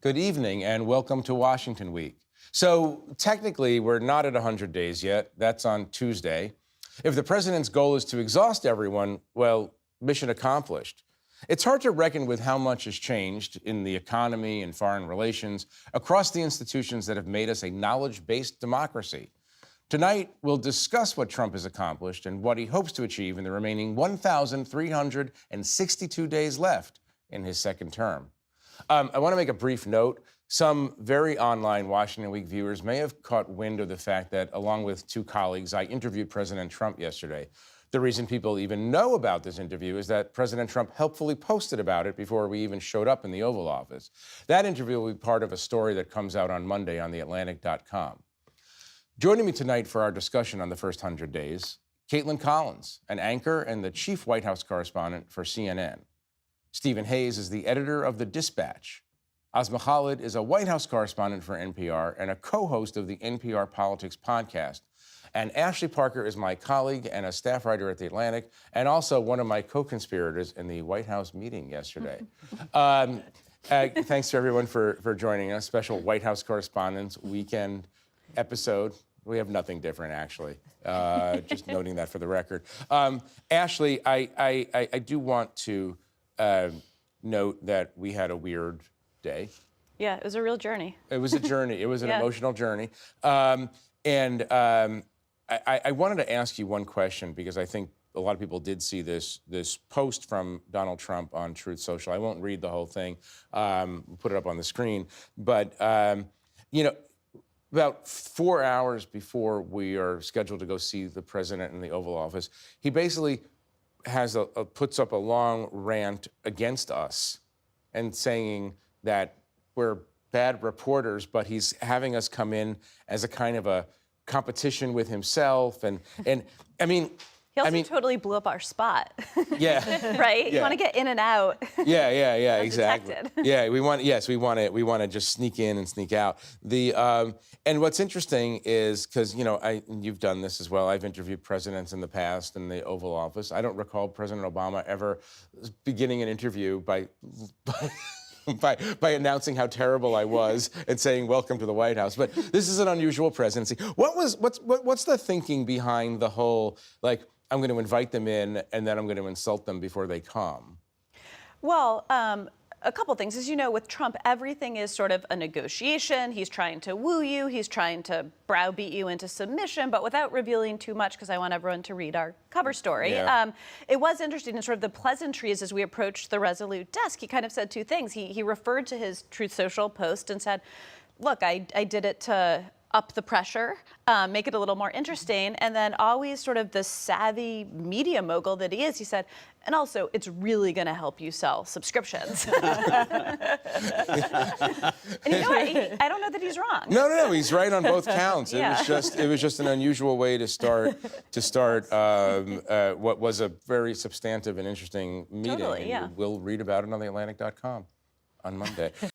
Good evening and welcome to Washington Week. So technically, we're not at 100 days yet. That's on Tuesday. If the president's goal is to exhaust everyone, well, mission accomplished. It's hard to reckon with how much has changed in the economy and foreign relations across the institutions that have made us a knowledge-based democracy. Tonight, we'll discuss what Trump has accomplished and what he hopes to achieve in the remaining 1,362 days left in his second term. I want to make a brief note. Some very online Washington Week viewers may have caught wind of the fact that, along with two colleagues, I interviewed President Trump yesterday. The reason people even know about this interview is that President Trump helpfully posted about it before we even showed up in the Oval Office. That interview will be part of a story that comes out on Monday on theatlantic.com. Joining me tonight for our discussion on the first 100 days, Caitlin Collins, an anchor and the chief White House correspondent for CNN. Stephen Hayes is the editor of The Dispatch. Asma Khalid is a White House correspondent for NPR and a co-host of the NPR Politics podcast. And Ashley Parker is my colleague and a staff writer at The Atlantic, and also one of my co-conspirators in the White House meeting yesterday. Thanks to everyone for joining us. Special White House Correspondents Weekend episode. We have nothing different, actually. Just noting that for the record. Ashley, I do want to note that we had a weird day. Yeah, it was a real journey. It was a journey. It was an emotional journey. I wanted to ask you one question because I think a lot of people did see this post from Donald Trump on Truth Social. I won't read the whole thing. We'll put it up on the screen. But, you know, about 4 hours before we are scheduled to go see the president in the Oval Office, he basically puts up a long rant against us and saying that we're bad reporters, but he's having us come in as a kind of a competition with himself. And I mean... He also totally blew up our spot. Yeah. Right? Yeah. You want to get in and out. Yeah, exactly. Yeah, we want to just sneak in and sneak out. And what's interesting is, because, you know, you've done this as well. I've interviewed presidents in the past in the Oval Office. I don't recall President Obama ever beginning an interview by announcing how terrible I was and saying, welcome to the White House. But this is an unusual presidency. What's the thinking behind the whole, like, I'm going to invite them in and then I'm going to insult them before they come? Well, a couple things. As you know, with Trump, everything is sort of a negotiation. He's trying to woo you. He's trying to browbeat you into submission, but without revealing too much, because I want everyone to read our cover story. Yeah. It was interesting in sort of the pleasantries as we approached the Resolute desk. He kind of said two things. He referred to his Truth Social post and said, look, I did it to up the pressure, make it a little more interesting, and then always sort of the savvy media mogul that he is, he said, and also, it's really going to help you sell subscriptions. And you know what? I don't know that he's wrong. No, he's right on both counts. Yeah. It was just an unusual way to start what was a very substantive and interesting meeting. Totally, yeah. We'll read about it on theatlantic.com on Monday.